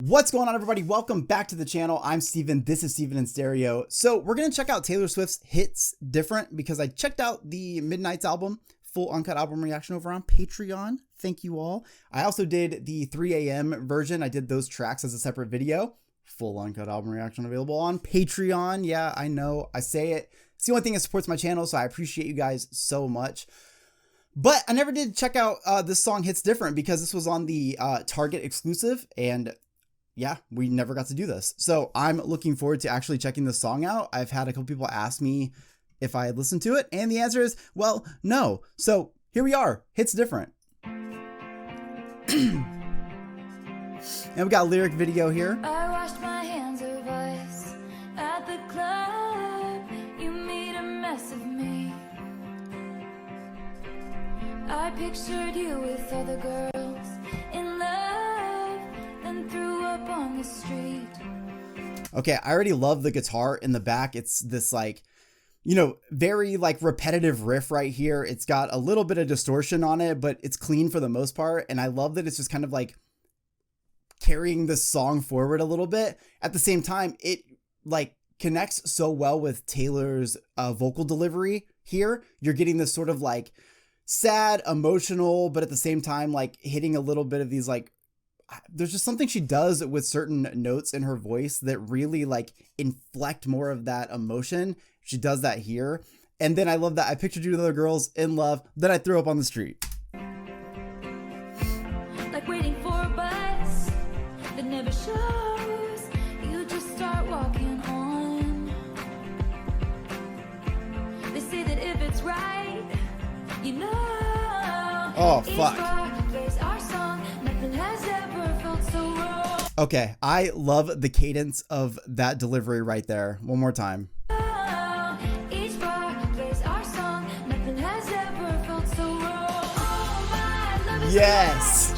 What's going on, everybody? Welcome back to the channel. I'm Steven. This is Steven in Stereo. So we're going to check out Taylor Swift's Hits Different because I checked out the Midnights album, full uncut album reaction over on Patreon. Thank you all. I also did the 3 a.m. version. I did those tracks as a separate video. Full uncut album reaction available on Patreon. Yeah, I know. I say it. It's the only thing that supports my channel, so I appreciate you guys so much. But I never did check out this song Hits Different because this was on the Target exclusive, and yeah, we never got to do this. So I'm looking forward to actually checking this song out. I've had a couple people ask me if I had listened to it, and the answer is, well, no. So here we are, Hits Different. And we got a lyric video here. I washed my hands of ice at the club. You made a mess of me. I pictured you with other girls in love, then threw up on the street. Okay, I already love the guitar in the back. It's this like, you know, very like repetitive riff right here. It's got a little bit of distortion on it, but it's clean for the most part. And I love that it's just kind of like carrying this song forward a little bit. At the same time, it like connects so well with Taylor's vocal delivery here. You're getting this sort of like sad, emotional, but at the same time, like hitting a little bit of these like, there's just something she does with certain notes in her voice that really like inflect more of that emotion. She does that here. And then I love that I pictured you with other girls in love, then I threw up on the street. Like waiting for a bus that never shows. You just start walking on. They say that if it's right, you know. Oh, fuck. Okay, I love the cadence of that delivery right there. One more time. Yes.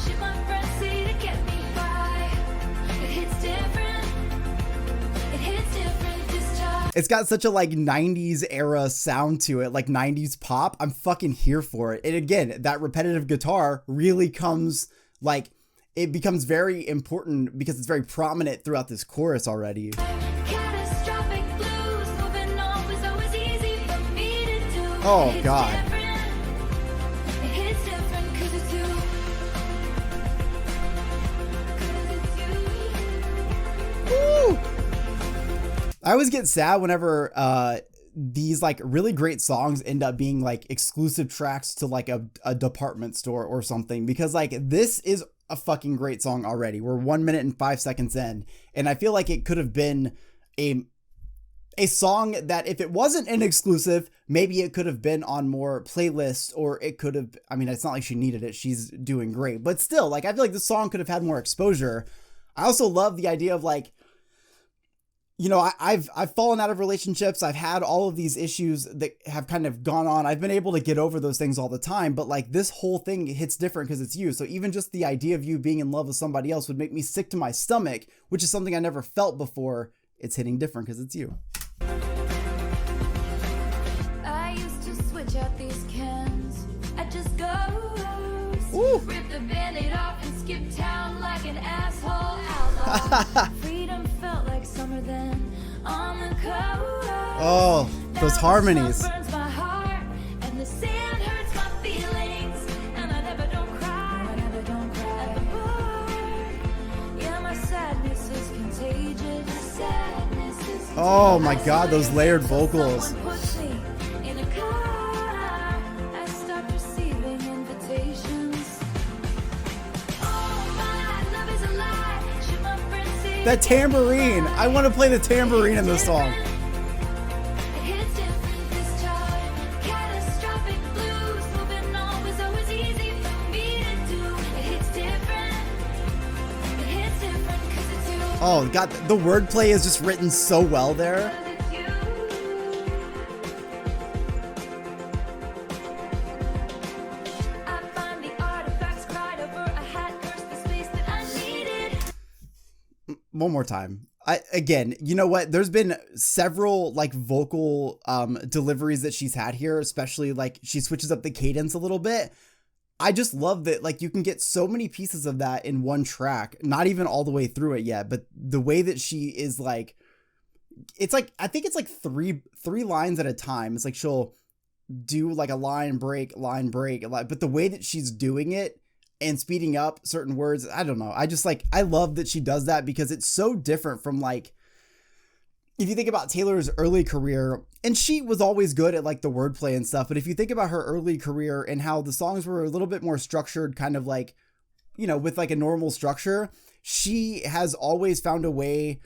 It's got such a like 90s era sound to it, like 90s pop. I'm fucking here for it. And again, that repetitive guitar really comes like, it becomes very important because it's very prominent throughout this chorus already. Oh God. Woo! I always get sad whenever these like really great songs end up being like exclusive tracks to like a department store or something, because like this is a fucking great song already. We're 1 minute and 5 seconds in, and I feel like it could have been a song that if it wasn't an exclusive, maybe it could have been on more playlists, or it could have, I mean, it's not like she needed it. She's doing great, but still, like, I feel like this song could have had more exposure. I also love the idea of like, you know, I've fallen out of relationships. I've had all of these issues that have kind of gone on. I've been able to get over those things all the time, but like this whole thing hits different because it's you. So even just the idea of you being in love with somebody else would make me sick to my stomach, which is something I never felt before. It's hitting different because it's you. I used to switch out these cans. I just go. Ooh. Rip the band-aid off and skip town like an asshole outlaw. Freedom felt like summer then on the coast. Oh, those harmonies. Burns my heart, and the sand hurts my feelings, and I never don't cry. At the bar. Yeah, my sadness is contagious. Sadness is Oh my God, those layered vocals. Someone puts me in a car. I stopped receiving invitations. Oh, my love is a lie. Should my friends say That tambourine. I want to play the tambourine in this song. it hits different this time. Catastrophic blues. Moving on was always easy for me to do. It hits different. It hits different 'cause it's you. Oh God, the wordplay is just written so well there. 'Cause it's you. I find the artifacts cried over. I had cursed the space that I needed. One more time. Again, you know what? There's been several like vocal deliveries that she's had here, especially like she switches up the cadence a little bit. I just love that, like, you can get so many pieces of that in one track, not even all the way through it yet, but the way that she is like, it's like, I think it's like three lines at a time. It's like she'll do like a line break, but the way that she's doing it and speeding up certain words, I don't know. I just like, I love that she does that because it's so different from like, if you think about Taylor's early career, and she was always good at like the wordplay and stuff, but if you think about her early career and how the songs were a little bit more structured, kind of like, you know, with like a normal structure, she has always found a way,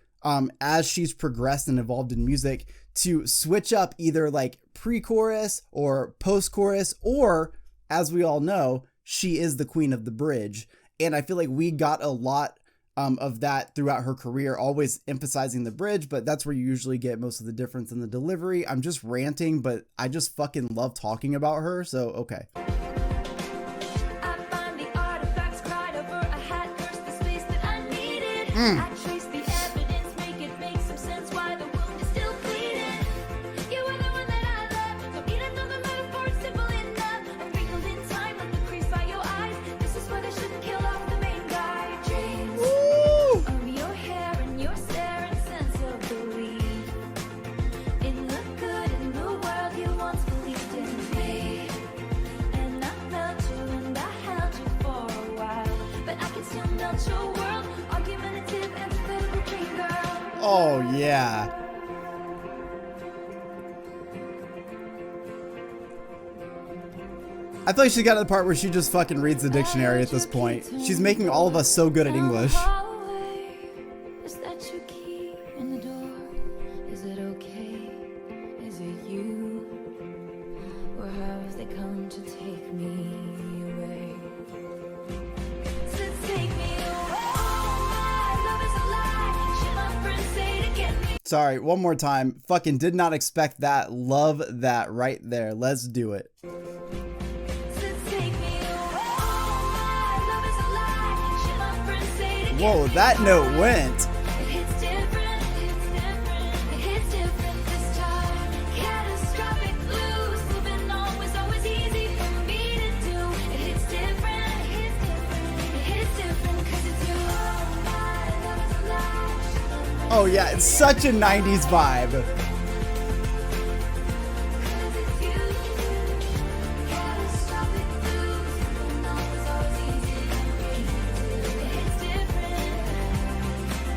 as she's progressed and evolved in music, to switch up either like pre-chorus or post-chorus, or, as we all know, she is the queen of the bridge. And I feel like we got a lot of that throughout her career, always emphasizing the bridge, but that's where you usually get most of the difference in the delivery. I'm just ranting, but I just fucking love talking about her, so okay. I find the artifacts cried over a hat, cursed the space that I needed. I trace the evidence, make it make some sense why the wound is still bleeding. You were the one that I loved, don't need another metaphor, it's simple enough. I'm wrinkled in time like the crease by your eyes. This is why they shouldn't kill off the main guy. Dreams of your hair and your stare and sense of belief in the good in the world you once believed in me. And I felt you and I held you for a while, but I can still melt your world. Argumentative, empathetic dream girl. Oh yeah. I feel like she got to the part where she just fucking reads the dictionary at this point. She's making all of us so good at English. Is that your key in the door? Is it okay? Is it you? Or have they come to take me away? Since take me away. Oh, my love is a lie. Should my friends say to get me? Sorry, one more time. Fucking did not expect that. Love that right there. Let's do it. Since take me away. Oh, my love is a lie. Should my friends say to get Whoa, me that note away? went. It hits different, it hits different this time. Catastrophic blues, moving on was always easy for me to do. It hits different, it hits different, cause it's you. Oh, my love is a lie. Oh yeah, it's such a 90s vibe. Cause it's you. Catastrophic blues, moving on was always easy for me to do. It hits different,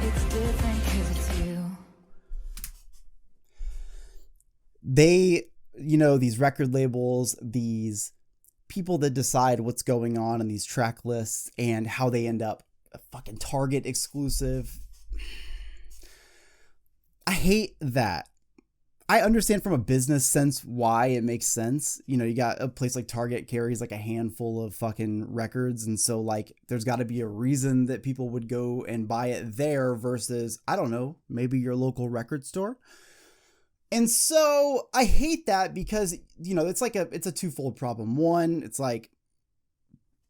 it's different cause it's you. They, you know, these record labels, these people that decide what's going on in these track lists and how they end up a fucking Target exclusive. I hate that. I understand from a business sense why it makes sense. You know, you got a place like Target carries like a handful of fucking records. And so like there's got to be a reason that people would go and buy it there versus, I don't know, maybe your local record store. And so I hate that because, you know, it's a twofold problem. One, it's like,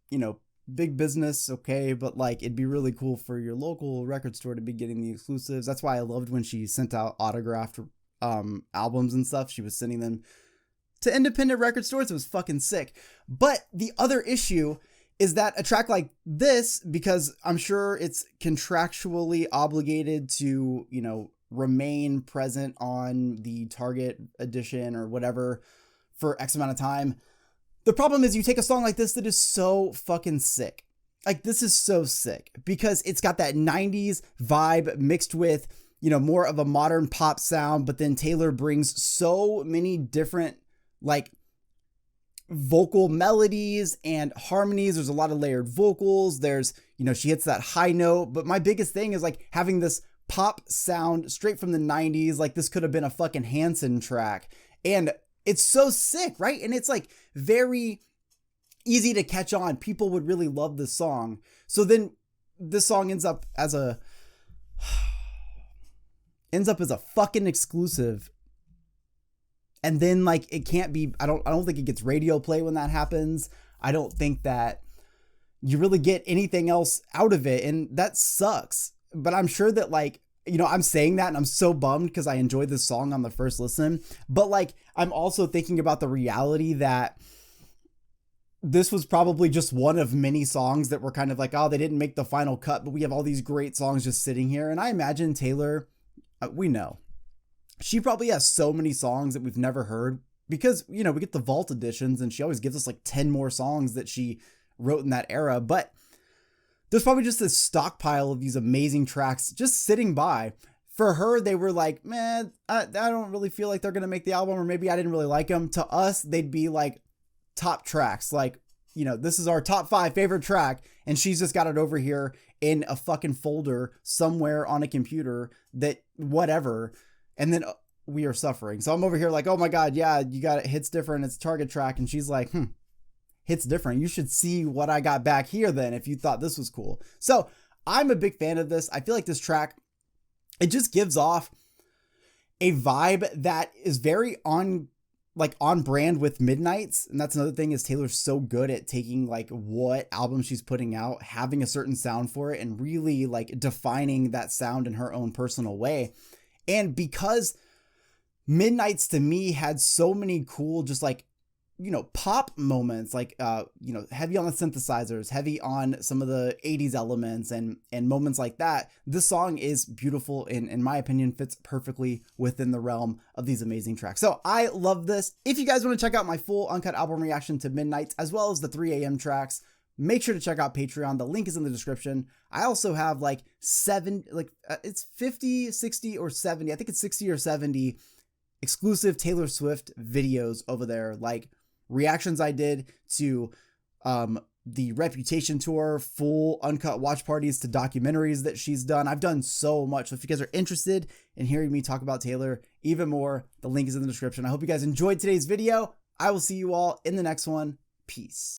you know, big business, okay, but like it'd be really cool for your local record store to be getting the exclusives. That's why I loved when she sent out autographed albums and stuff. She was sending them to independent record stores. It was fucking sick. But the other issue is that a track like this, because I'm sure it's contractually obligated to, you know, remain present on the Target edition or whatever for X amount of time. The problem is you take a song like this that is so fucking sick. Like this is so sick because it's got that 90s vibe mixed with, you know, more of a modern pop sound, but then Taylor brings so many different like vocal melodies and harmonies. There's a lot of layered vocals. There's, you know, she hits that high note, but my biggest thing is like having this pop sound straight from the 90s. Like this could have been a fucking Hanson track. And it's so sick, right? And it's like very easy to catch on. People would really love this song. So then this song ends up as a fucking exclusive. And then like it can't be, I don't think it gets radio play when that happens. I don't think that you really get anything else out of it, and that sucks. But I'm sure that like, you know, I'm saying that and I'm so bummed because I enjoyed this song on the first listen. But like, I'm also thinking about the reality that this was probably just one of many songs that were kind of like, oh, they didn't make the final cut, but we have all these great songs just sitting here. And I imagine Taylor, we know, she probably has so many songs that we've never heard because, you know, we get the vault editions and she always gives us like 10 more songs that she wrote in that era. But there's probably just this stockpile of these amazing tracks just sitting by. For her, they were like, man, I don't really feel like they're going to make the album, or maybe I didn't really like them. To us, they'd be like top tracks. Like, you know, this is our top 5 favorite track. And she's just got it over here in a fucking folder somewhere on a computer that whatever. And then we are suffering. So I'm over here like, oh my God, yeah, you got it. Hits different. It's Target track. And she's like, hits different. You should see what I got back here then if you thought this was cool. So I'm a big fan of this. I feel like this track, it just gives off a vibe that is very on brand with Midnights. And that's another thing, is Taylor's so good at taking like what album she's putting out, having a certain sound for it, and really like defining that sound in her own personal way. And because Midnights to me had so many cool, just like, you know, pop moments, like, you know, heavy on the synthesizers, heavy on some of the 80s elements and moments like that. This song is beautiful and, in my opinion, fits perfectly within the realm of these amazing tracks. So I love this. If you guys want to check out my full uncut album reaction to Midnights, as well as the 3 a.m. tracks, make sure to check out Patreon. The link is in the description. I also have like it's 50, 60 or 70. I think it's 60 or 70 exclusive Taylor Swift videos over there, like reactions I did to the Reputation tour, full uncut watch parties to documentaries that she's done. I've done so much. So if you guys are interested in hearing me talk about Taylor even more, the link is in the description. I hope you guys enjoyed today's video. I will see you all in the next one. Peace.